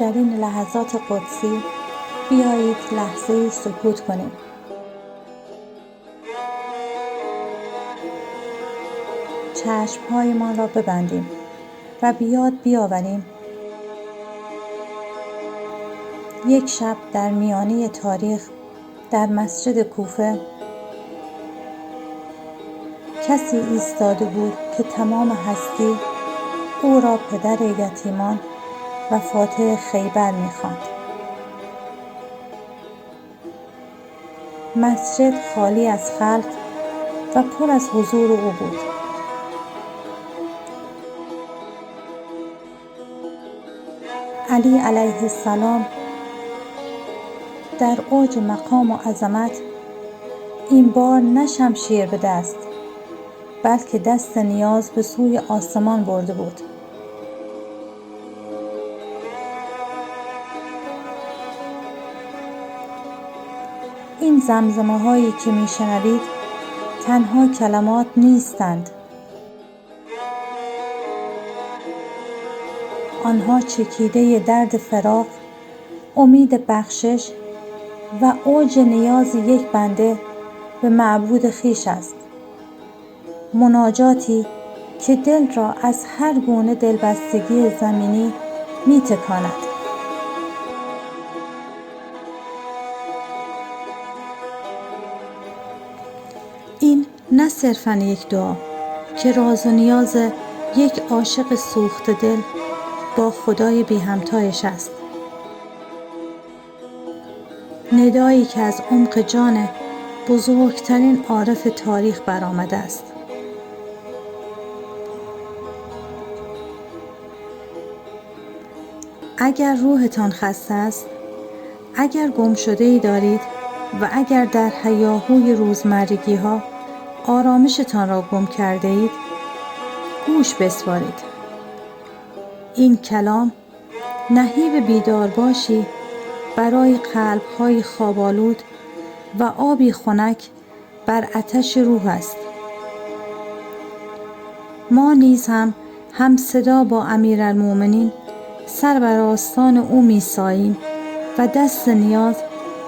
در این لحظات قدسی بیایید لحظه سکوت کنیم. چشم‌هایمان را ببندیم و بیاوریم یک شب در میانه تاریخ در مسجد کوفه کسی ایستاده بود که تمام هستی او را پدر یتیمان و فاتح خیبر می‌خواند. مسجد خالی از خلق و پر از حضور او بود. علی علیه السلام در اوج مقام و عظمت این بار نه شمشیر به دست بلکه دست نیاز به سوی آسمان برده بود. این زمزمه هایی که می شنوید تنها کلمات نیستند. آنها چکیده درد فراق، امید بخشش و اوج نیاز یک بنده به معبود خویش است. مناجاتی که دل را از هر گونه دلبستگی زمینی می تکاند. این نه صرفاً یک دعا که راز و نیاز یک عاشق سوخته دل با خدای بی همتایش است. ندایی که از عمق جان بزرگترین عارف تاریخ برآمده است. اگر روحتان خسته است، اگر گم شده‌ای دارید و اگر در هیاهوی روزمرگی ها آرامشتان را گم کرده اید، گوش بسپارید. این کلام نهیب بیدارباشی برای قلب‌های خواب‌آلود و آبی خنک بر آتش روح است. ما نیز هم صدا با امیرالمومنین سر بر آستان او می‌ساییم و دست نیاز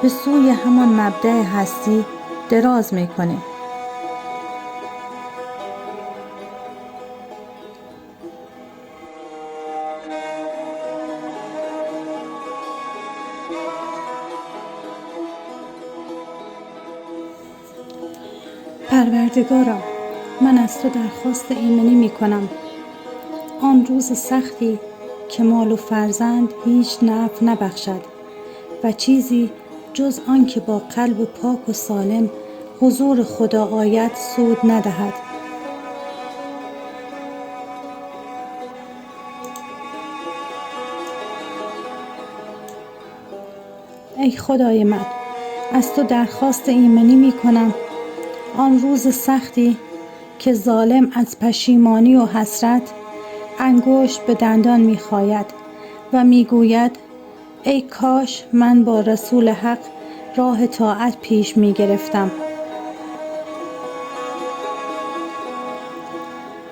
به سوی همان مبدأ هستی دراز می‌کنیم. پروردگارا، من از تو درخواست ایمنی می کنم. آن روز سختی که مال و فرزند هیچ نفع نبخشد و چیزی جز آن که با قلب پاک و سالم حضور خدا آید سود ندهد. ای خدای من، از تو درخواست ایمنی می کنم. آن روز سختی که ظالم از پشیمانی و حسرت انگشت به دندان می‌خاید و می‌گوید ای کاش من با رسول حق راه طاعت پیش می‌گرفتم.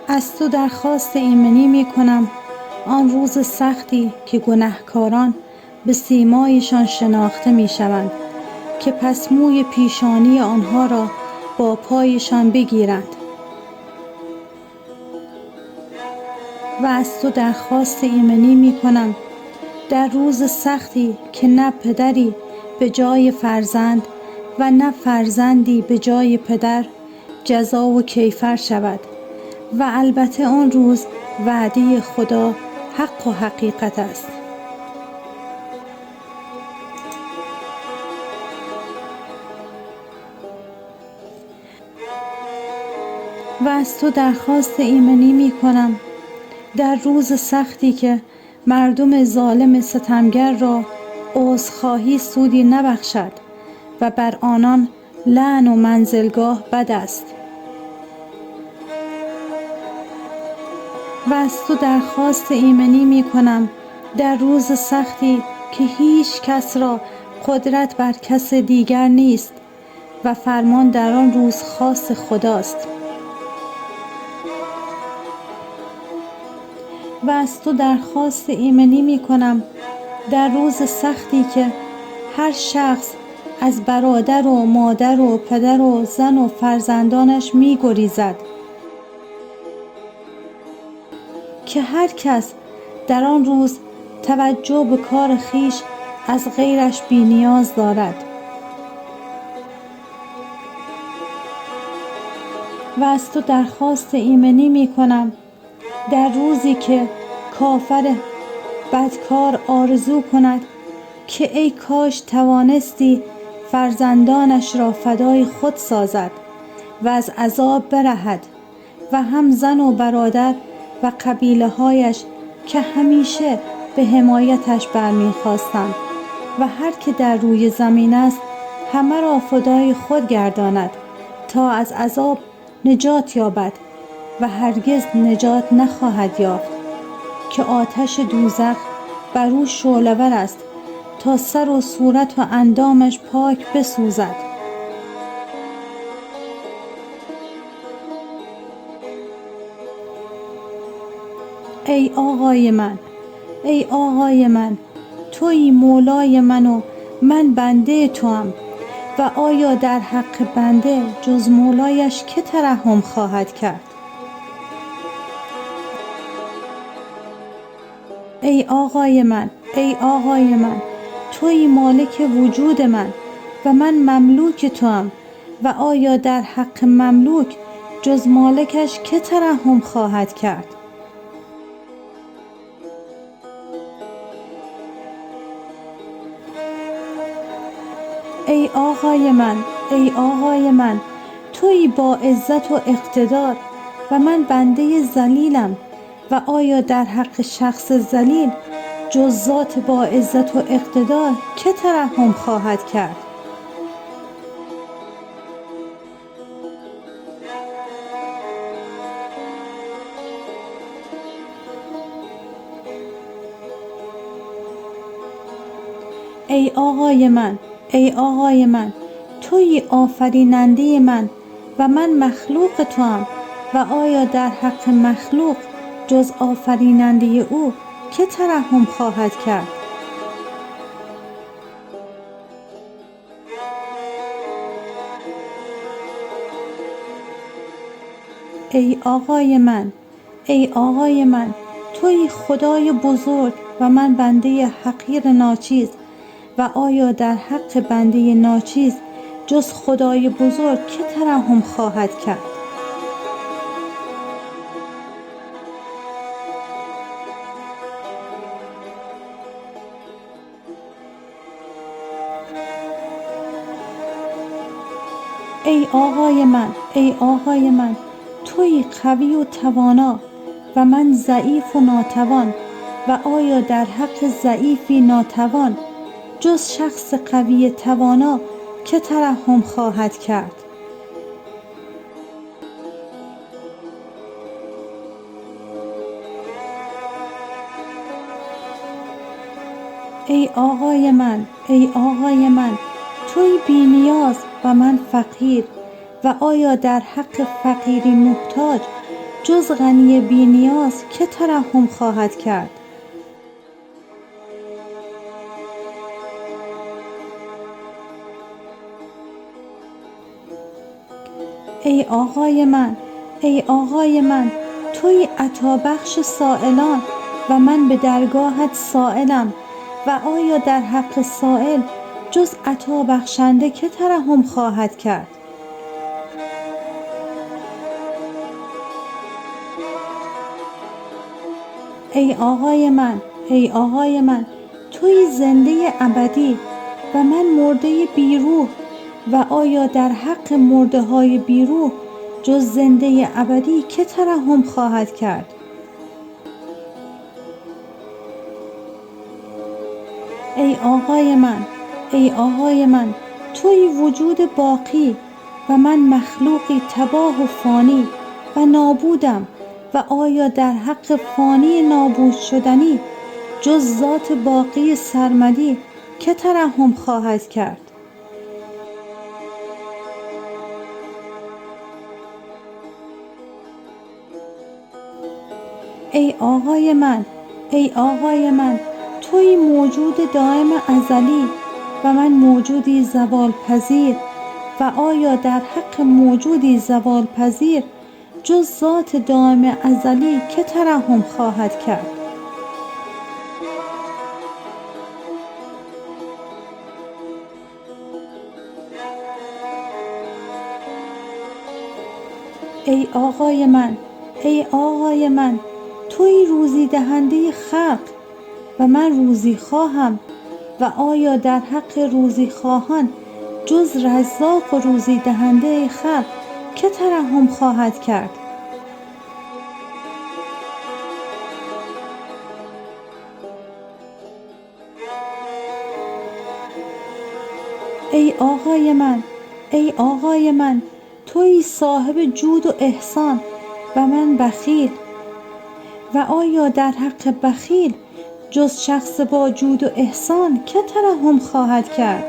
از تو درخواست ایمنی می‌کنم. آن روز سختی که گناهکاران به سیمایشان شناخته می‌شوند که پس موی پیشانی آنها را با پایشان بگیرند. و از تو درخواست ایمنی می کنم در روز سختی که نه پدری به جای فرزند و نه فرزندی به جای پدر جزا و کیفر شود و البته آن روز وعده خدا حق و حقیقت است. و از تو درخواست ایمنی می کنم در روز سختی که مردم ظالم ستمگر را عذرخواهی سودی نبخشد و بر آنان لعن و منزلگاه بد است. و از تو درخواست ایمنی می کنم در روز سختی که هیچ کس را قدرت بر کس دیگر نیست و فرمان در آن روز خاص خداست. و از تو درخواست ایمنی می کنم در روز سختی که هر شخص از برادر و مادر و پدر و زن و فرزندانش می گریزد، که هر کس در آن روز توجه به کار خیش از غیرش بی نیاز دارد. و از تو درخواست ایمنی می کنم در روزی که کافر بدکار آرزو کند که ای کاش توانستی فرزندانش را فدای خود سازد و از عذاب برهد، و هم زن و برادر و قبیله هایش که همیشه به حمایتش برمیخواستند و هر که در روی زمین است همه را فدای خود گرداند تا از عذاب نجات یابد و هرگز نجات نخواهد یافت، که آتش دوزخ بر او شعله‌ور است تا سر و صورت و اندامش پاک بسوزد. ای آقای من، ای آقای من، تویی مولای من و من بنده توام، و آیا در حق بنده جز مولایش که ترحم خواهد کرد؟ ای آقای من، ای آقای من، تویی مالک وجود من و من مملوک توام، و آیا در حق مملوک جز مالکش که ترحم خواهد کرد؟ ای آقای من، ای آقای من، تویی با عزت و اقتدار و من بنده ذلیلم، و آیا در حق شخص ذلیل جز ذات با عزت و اقتدار که ترحم خواهد کرد؟ ای آقای من، ای آقای من، تویی آفریننده من و من مخلوق توام، و آیا در حق مخلوق جز آفریننده او که ترحم خواهد کرد؟ ای آقای من، ای آقای من، تویی خدای بزرگ و من بنده حقیر ناچیز، و آیا در حق بنده ناچیز جز خدای بزرگ که ترحم خواهد کرد؟ ای آقای من، ای آقای من، تویی قوی و توانا و من ضعیف و ناتوان، و آیا در حق ضعیفی ناتوان جز شخص قوی توانا که ترحم خواهد کرد؟ ای آقای من، ای آقای من، تویی بی‌نیاز و من فقیر، و آیا در حق فقیری محتاج جز غنی بی‌نیاز که ترحم خواهد کرد؟ ای آقای من، ای آقای من، تویی عطابخش سائلان و من به درگاهت سائلم، و آیا در حق سائل جز عطا بخشنده که ترحم خواهد کرد؟ ای آقای من، ای آقای من، تویی زنده ابدی و من مرده بیروح، و آیا در حق مرده های بیروح جز زنده ابدی که ترحم خواهد کرد؟ ای آقای من، ای آقای من، تویی وجود باقی و من مخلوقی تباه و فانی و نابودم، و آیا در حق فانی نابود شدنی جز ذات باقی سرمدی که ترحم خواهد کرد؟ ای آقای من، ای آقای من، توی موجود دائم ازلی و من موجودی زوال پذیر و آیا در حق موجودی زوال پذیر جز ذات دائم ازلی که ترحم خواهد کرد؟ ای آقای من، ای آقای من، توی روزی دهنده خلق و من روزی خواهم و آیا در حق روزی خواهان جز رزاق و روزی دهنده خلق که ترحم خواهد کرد؟ ای آقای من، ای آقای من، توی صاحب جود و احسان و من بخیل و آیا در حق بخیل جز شخص با جود و احسان که ترحم خواهد کرد؟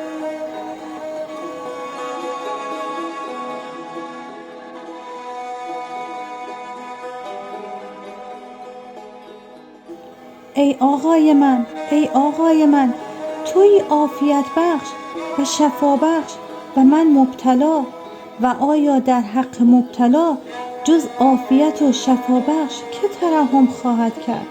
ای آقای من، ای آقای من، توی عافیت بخش و شفا بخش و من مبتلا و آیا در حق مبتلا جز عافیت و شفا بخش که ترحم خواهد کرد؟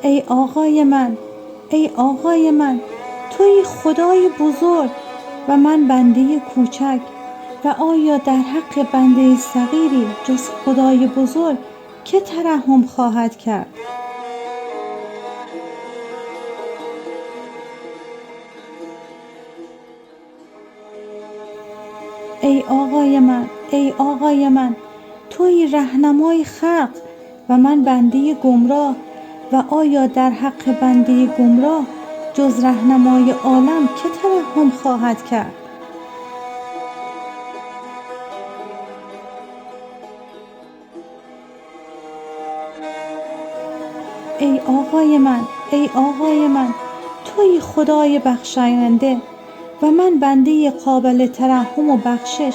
ای آقای من، ای آقای من، توی خدای بزرگ و من بنده کوچک و آیا در حق بنده صغیری جز خدای بزرگ که ترحم خواهد کرد؟ ای آقای من، ای آقای من، توی رهنمای خلق و من بنده گمراه و آیا در حق بنده گمراه جز رهنمای عالم که ترحم خواهد کرد؟ ای آقای من، ای آقای من، توی خدای بخشاینده و من بنده قابل ترحم و بخشش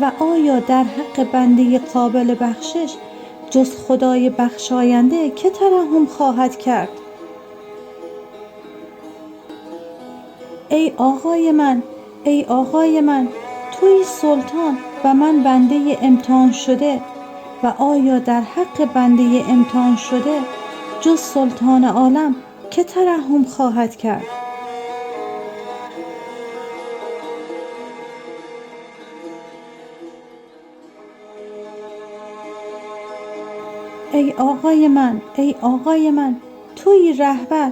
و آیا در حق بنده قابل بخشش جز خدای بخشاینده که ترحم خواهد کرد؟ ای آقای من، ای آقای من، توی سلطان و من بنده امتحان شده و آیا در حق بنده امتحان شده جز سلطان عالم که ترحم خواهد کرد؟ ای آقای من، ای آقای من، توی رهبر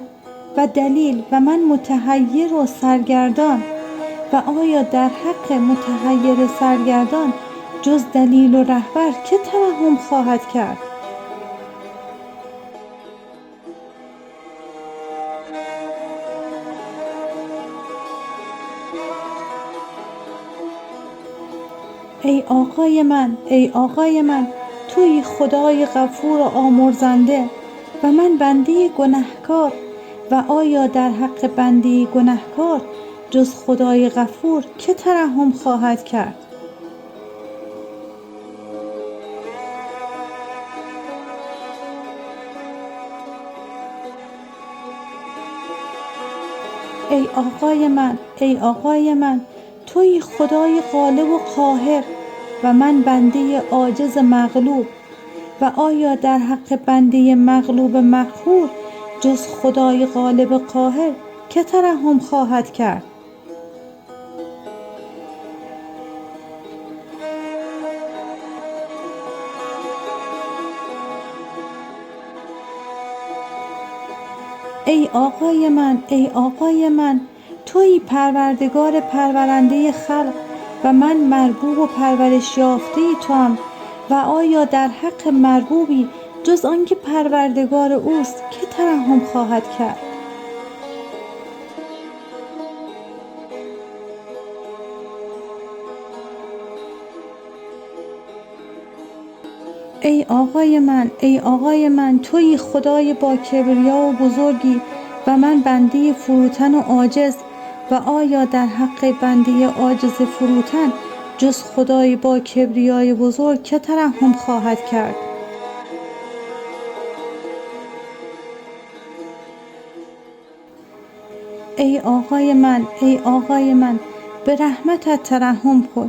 و دلیل و من متحیر و سرگردان و آیا در حق متحیر سرگردان جز دلیل و رهبر که ترحم خواهد کرد؟ ای آقای من، ای آقای من، توی خدای غفور و آمرزنده و من بنده گنهکار و آیا در حق بنده گنهکار جز خدای غفور که ترحم خواهد کرد؟ ای آقای من، ای آقای من، توی خدای غالب و قاهر و من بنده عاجز مغلوب و آیا در حق بنده مغلوب مقهور جز خدای غالب قاهر که ترحم خواهد کرد؟ ای آقای من، ای آقای من، توی پروردگار پرورنده خلق و من مربوب و پرورش یافته توام و آیا در حق مربوبی جز آنکه پروردگار اوست که ترحم خواهد کرد؟ ای آقای من، ای آقای من، توی خدای با کبریا و بزرگی و من بنده فروتن و عاجز و آیا در حق بنده عاجز فروتن جز خدای با کبریای بزرگ که ترحم خواهد کرد؟ ای آقای من، به رحمتت ترحم کن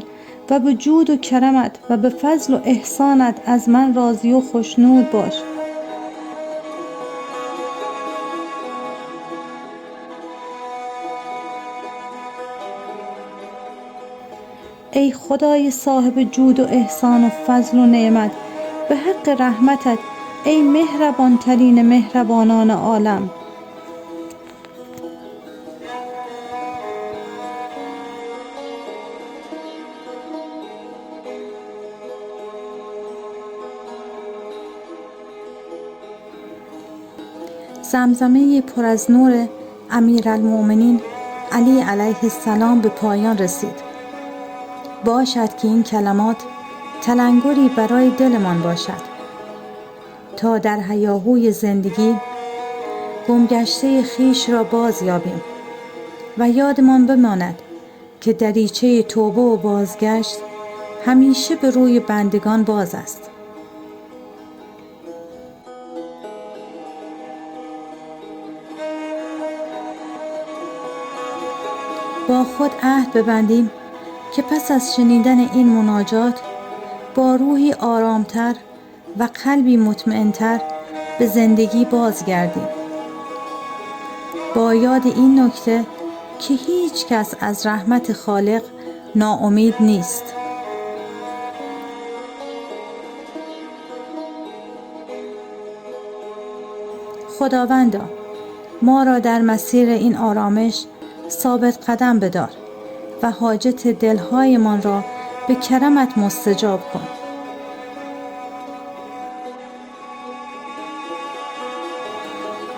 و به جود و کرمت و به فضل و احسانت از من راضی و خوشنود باش. ای خدای صاحب جود و احسان و فضل و نعمت، به حق رحمتت ای مهربان ترین مهربانان عالم. زمزمه پر از نور امیرالمؤمنین علی علیه السلام به پایان رسید. باشد که این کلمات تلنگری برای دلمان باشد تا در هیاهوی زندگی گمگشته خویش را باز یابیم و یادمان بماند که دریچه توبه و بازگشت همیشه به روی بندگان باز است. با خود عهد ببندیم که پس از شنیدن این مناجات با روحی آرامتر و قلبی مطمئنتر به زندگی بازگردیم، با یاد این نکته که هیچ کس از رحمت خالق ناامید نیست. خداوندا، ما را در مسیر این آرامش ثابت قدم بدار و حاجت دلهایمان را به کرمت مستجاب کن.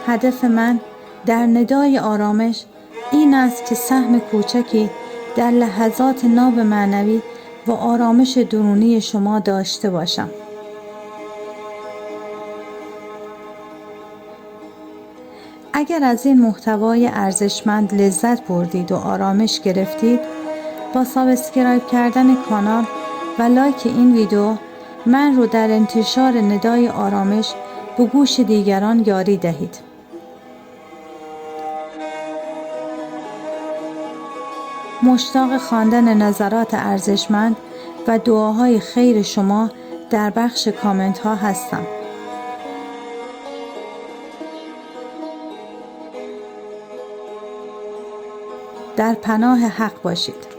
هدف من در ندای آرامش این است که سهم کوچکی در لحظات ناب معنوی و آرامش درونی شما داشته باشم. اگر از این محتوای ارزشمند لذت بردید و آرامش گرفتید، با سابسکرایب کردن کانال و لایک این ویدیو من رو در انتشار ندای آرامش به گوش دیگران یاری دهید. مشتاق خواندن نظرات ارزشمند و دعاهای خیر شما در بخش کامنت ها هستم. در پناه حق باشید.